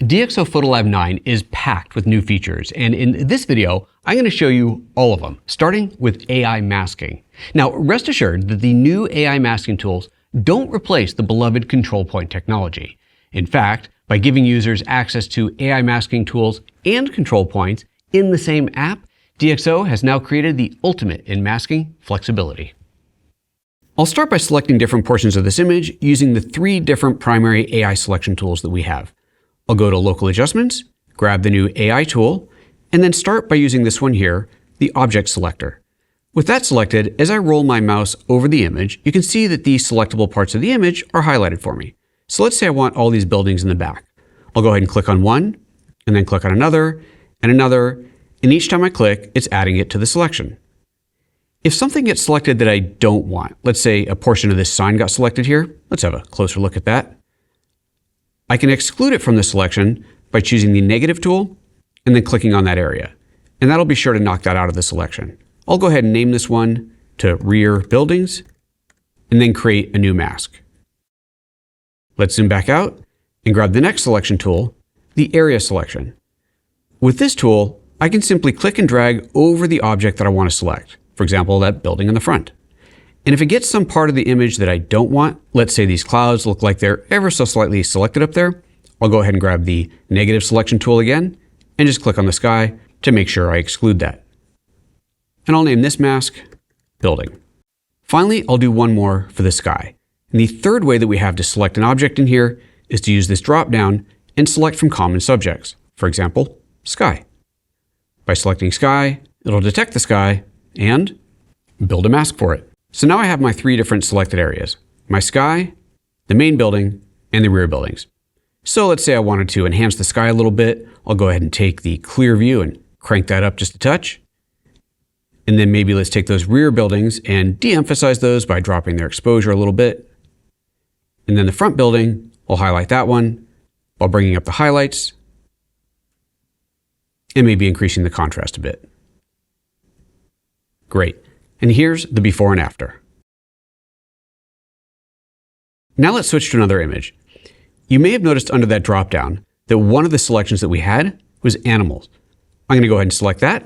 DxO PhotoLab 9 is packed with new features, and in this video, I'm going to show you all of them, starting with AI masking. Now, rest assured that the new AI masking tools don't replace the beloved control point technology. In fact, by giving users access to AI masking tools and control points in the same app, DxO has now created the ultimate in masking flexibility. I'll start by selecting different portions of this image using the three different primary AI selection tools that we have. I'll go to Local Adjustments, grab the new AI tool, and then start by using this one here, the Object Selector. With that selected, as I roll my mouse over the image, you can see that the selectable parts of the image are highlighted for me. So let's say I want all these buildings in the back. I'll go ahead and click on one, and then click on another, and each time I click, it's adding it to the selection. If something gets selected that I don't want, let's say a portion of this sign got selected here, let's have a closer look at that. I can exclude it from the selection by choosing the negative tool and then clicking on that area. And that'll be sure to knock that out of the selection. I'll go ahead and name this one to Rear Buildings and then create a new mask. Let's zoom back out and grab the next selection tool, the Area Selection. With this tool, I can simply click and drag over the object that I want to select. For example, that building in the front. And if it gets some part of the image that I don't want, let's say these clouds look like they're ever so slightly selected up there, I'll go ahead and grab the negative selection tool again and just click on the sky to make sure I exclude that. And I'll name this mask Building. Finally, I'll do one more for the sky. And the third way that we have to select an object in here is to use this drop down and select from common subjects. For example, sky. By selecting sky, it'll detect the sky and build a mask for it. So now I have my three different selected areas, my sky, the main building, and the rear buildings. So let's say I wanted to enhance the sky a little bit. I'll go ahead and take the clear view and crank that up just a touch. And then maybe let's take those rear buildings and de-emphasize those by dropping their exposure a little bit. And then the front building, I'll highlight that one while bringing up the highlights and maybe increasing the contrast a bit. Great. And here's the before and after. Now let's switch to another image. You may have noticed under that drop-down that one of the selections that we had was animals. I'm going to go ahead and select that,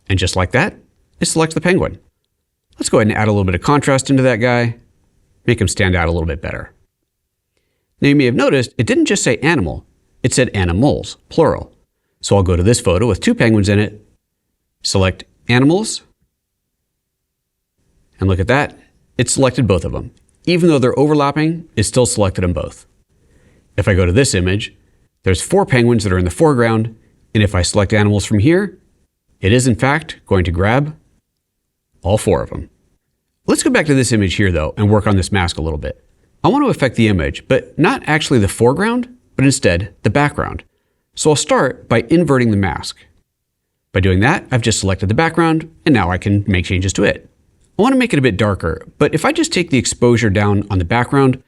and just like that, it selects the penguin. Let's go ahead and add a little bit of contrast into that guy, make him stand out a little bit better. Now you may have noticed it didn't just say animal, it said animals, plural. So I'll go to this photo with two penguins in it, select animals, and look at that, it selected both of them. Even though they're overlapping, it still selected them both. If I go to this image, there's four penguins that are in the foreground, and if I select animals from here, it is in fact going to grab all four of them. Let's go back to this image here though and work on this mask a little bit. I want to affect the image, but not actually the foreground, but instead the background. So I'll start by inverting the mask. By doing that, I've just selected the background, and now I can make changes to it. I want to make it a bit darker, but if I just take the exposure down on the background,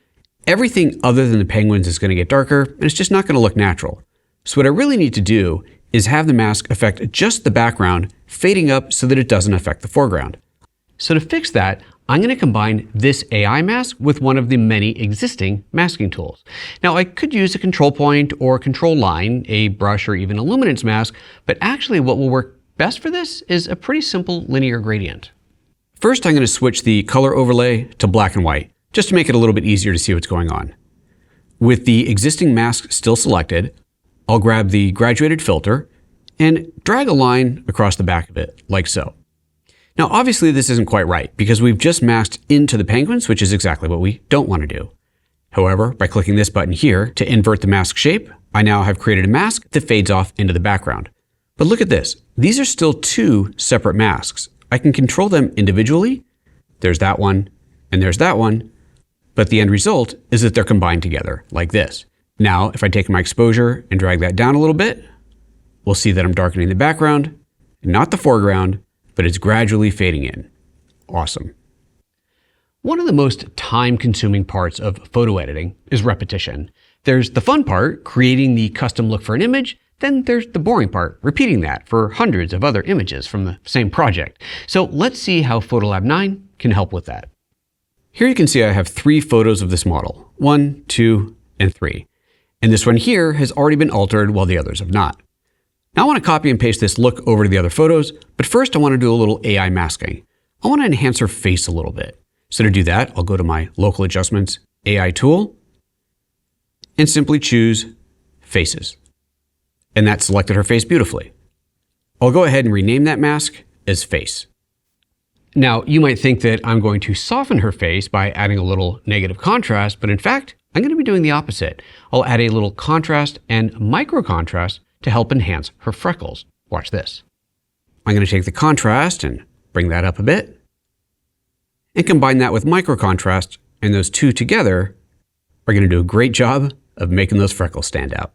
everything other than the penguins is going to get darker, and it's just not going to look natural. So what I really need to do is have the mask affect just the background, fading up so that it doesn't affect the foreground. So to fix that, I'm going to combine this AI mask with one of the many existing masking tools. Now I could use a control point or control line, a brush, or even a luminance mask, but actually what will work best for this is a pretty simple linear gradient. First, I'm going to switch the color overlay to black and white, just to make it a little bit easier to see what's going on. With the existing mask still selected, I'll grab the graduated filter and drag a line across the back of it, like so. Now, obviously this isn't quite right because we've just masked into the penguins, which is exactly what we don't want to do. However, by clicking this button here to invert the mask shape, I now have created a mask that fades off into the background. But look at this. These are still two separate masks. I can control them individually. There's that one, and there's that one. But the end result is that they're combined together, like this. Now, if I take my exposure and drag that down a little bit, we'll see that I'm darkening the background, not the foreground, but it's gradually fading in. Awesome. One of the most time-consuming parts of photo editing is repetition. There's the fun part, creating the custom look for an image. Then there's the boring part, repeating that for hundreds of other images from the same project. So let's see how PhotoLab 9 can help with that. Here you can see I have three photos of this model, 1, 2, and 3. And this one here has already been altered while the others have not. Now I want to copy and paste this look over to the other photos, but first I want to do a little AI masking. I want to enhance her face a little bit. So to do that, I'll go to my Local Adjustments AI tool and simply choose Faces. And that selected her face beautifully. I'll go ahead and rename that mask as Face. Now, you might think that I'm going to soften her face by adding a little negative contrast, but in fact, I'm going to be doing the opposite. I'll add a little contrast and micro contrast to help enhance her freckles. Watch this. I'm going to take the contrast and bring that up a bit and combine that with micro contrast, and those two together are going to do a great job of making those freckles stand out.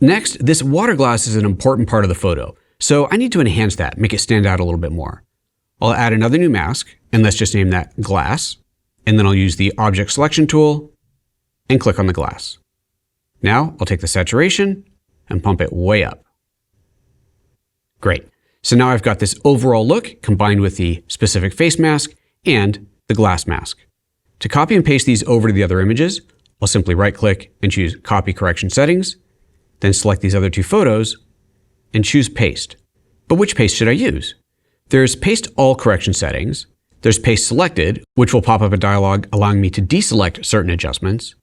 Next, this water glass is an important part of the photo, so I need to enhance that, make it stand out a little bit more. I'll add another new mask, and let's just name that Glass, and then I'll use the Object Selection tool and click on the glass. Now I'll take the saturation and pump it way up. Great. So now I've got this overall look combined with the specific face mask and the glass mask. To copy and paste these over to the other images, I'll simply right-click and choose Copy Correction Settings, then select these other two photos and choose Paste. But which paste should I use? There's Paste All Correction Settings, there's Paste Selected, which will pop up a dialog allowing me to deselect certain adjustments,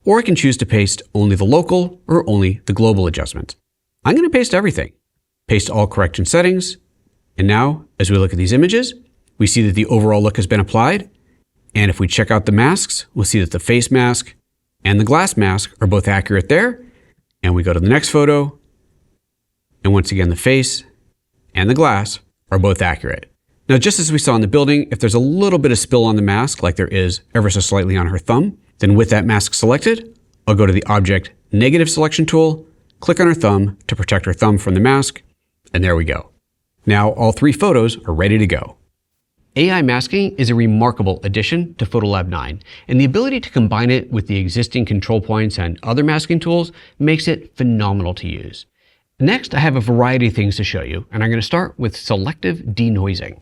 or I can choose to paste only the local or only the global adjustment. I'm going to paste everything. Paste All Correction Settings, and now, as we look at these images, we see that the overall look has been applied, and if we check out the masks, we'll see that the face mask and the glass mask are both accurate there, and we go to the next photo, and once again the face and the glass are both accurate. Now, just as we saw in the building, if there's a little bit of spill on the mask, like there is ever so slightly on her thumb, then with that mask selected, I'll go to the Object Negative Selection tool, click on her thumb to protect her thumb from the mask, and there we go. Now all three photos are ready to go. AI masking is a remarkable addition to PhotoLab 9, and the ability to combine it with the existing control points and other masking tools makes it phenomenal to use. Next, I have a variety of things to show you, and I'm going to start with selective denoising.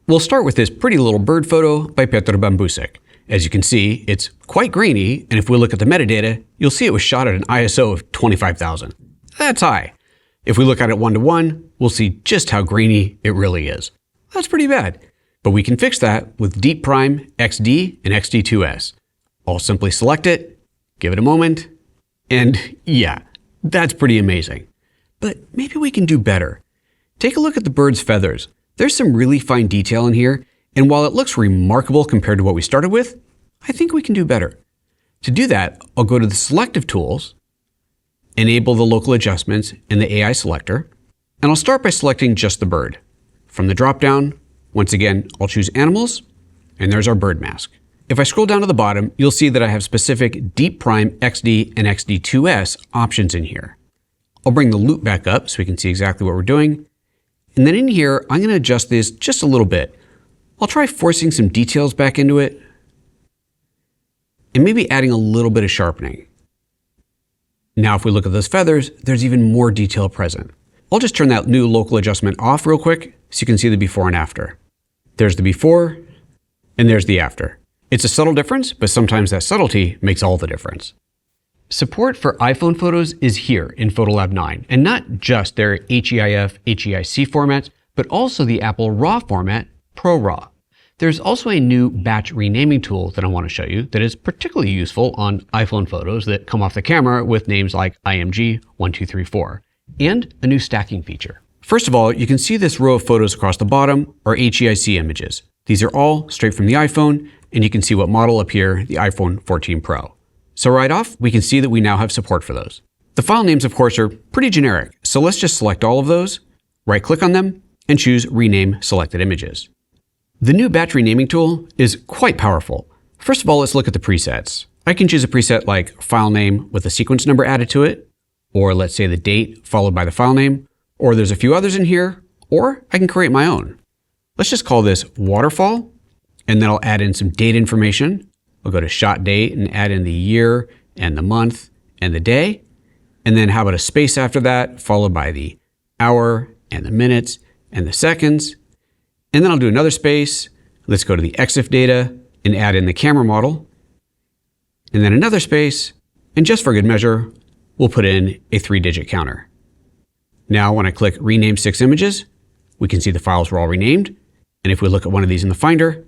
We'll start with this pretty little bird photo by Petr Bambusek. As you can see, it's quite grainy, and if we look at the metadata, you'll see it was shot at an ISO of 25,000. That's high. If we look at it one-to-one, we'll see just how grainy it really is. That's pretty bad. But we can fix that with Deep Prime XD and XD2S. I'll simply select it, give it a moment, and yeah, that's pretty amazing. But maybe we can do better. Take a look at the bird's feathers. There's some really fine detail in here, and while it looks remarkable compared to what we started with, I think we can do better. To do that, I'll go to the Selective tools, enable the local adjustments in the AI selector, and I'll start by selecting just the bird. From the drop-down, once again, I'll choose Animals, and there's our bird mask. If I scroll down to the bottom, you'll see that I have specific Deep Prime XD and XD2S options in here. I'll bring the loop back up so we can see exactly what we're doing. And then in here, I'm going to adjust this just a little bit. I'll try forcing some details back into it, and maybe adding a little bit of sharpening. Now, if we look at those feathers, there's even more detail present. I'll just turn that new local adjustment off real quick so you can see the before and after. There's the before, and there's the after. It's a subtle difference, but sometimes that subtlety makes all the difference. Support for iPhone photos is here in PhotoLab 9, and not just their HEIF, HEIC formats, but also the Apple RAW format, ProRAW. There's also a new batch renaming tool that I want to show you that is particularly useful on iPhone photos that come off the camera with names like IMG1234, and a new stacking feature. First of all, you can see this row of photos across the bottom are HEIC images. These are all straight from the iPhone, and you can see what model up here, the iPhone 14 Pro. So right off, we can see that we now have support for those. The file names, of course, are pretty generic, so let's just select all of those, right-click on them, and choose Rename Selected Images. The new batch renaming tool is quite powerful. First of all, let's look at the presets. I can choose a preset like file name with a sequence number added to it, or let's say the date followed by the file name, or there's a few others in here, or I can create my own. Let's just call this waterfall, and then I'll add in some date information. I'll go to shot date and add in the year and the month and the day. And then how about a space after that, followed by the hour and the minutes and the seconds. And then I'll do another space. Let's go to the EXIF data and add in the camera model. And then another space And just for good measure, we'll put in a 3-digit counter. Now, when I click Rename 6 Images, we can see the files were all renamed. And if we look at one of these in the Finder,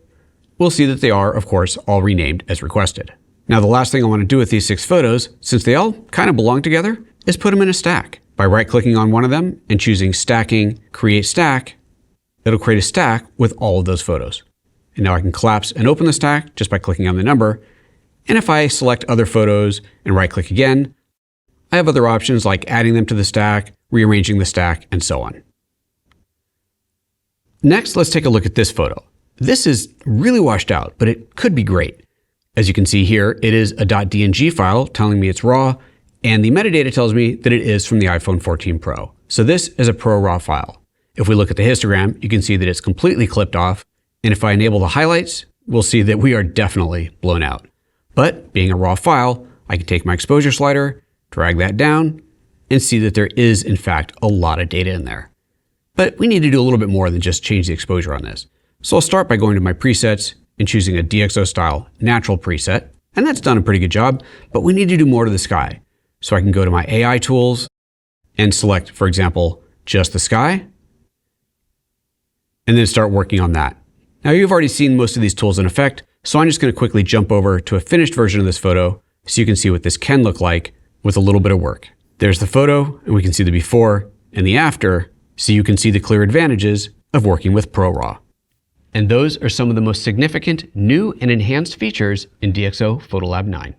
we'll see that they are, of course, all renamed as requested. Now, the last thing I want to do with these 6 photos, since they all kind of belong together, is put them in a stack. By right-clicking on one of them and choosing Stacking, Create Stack, it'll create a stack with all of those photos. And now I can collapse and open the stack just by clicking on the number. And if I select other photos and right-click again, I have other options like adding them to the stack, rearranging the stack, and so on. Next, let's take a look at this photo. This is really washed out, but it could be great. As you can see here, it is a .dng file telling me it's RAW, and the metadata tells me that it is from the iPhone 14 Pro. So this is a ProRAW file. If we look at the histogram, you can see that it's completely clipped off, and if I enable the highlights, we'll see that we are definitely blown out. But being a RAW file, I can take my exposure slider, drag that down, and see that there is, in fact, a lot of data in there. But we need to do a little bit more than just change the exposure on this. So I'll start by going to my presets and choosing a DxO style natural preset, and that's done a pretty good job, but we need to do more to the sky. So I can go to my AI tools and select, for example, just the sky, and then start working on that. Now you've already seen most of these tools in effect, so I'm just going to quickly jump over to a finished version of this photo so you can see what this can look like with a little bit of work. There's the photo, and we can see the before and the after, so you can see the clear advantages of working with ProRAW. And those are some of the most significant new and enhanced features in DxO PhotoLab 9.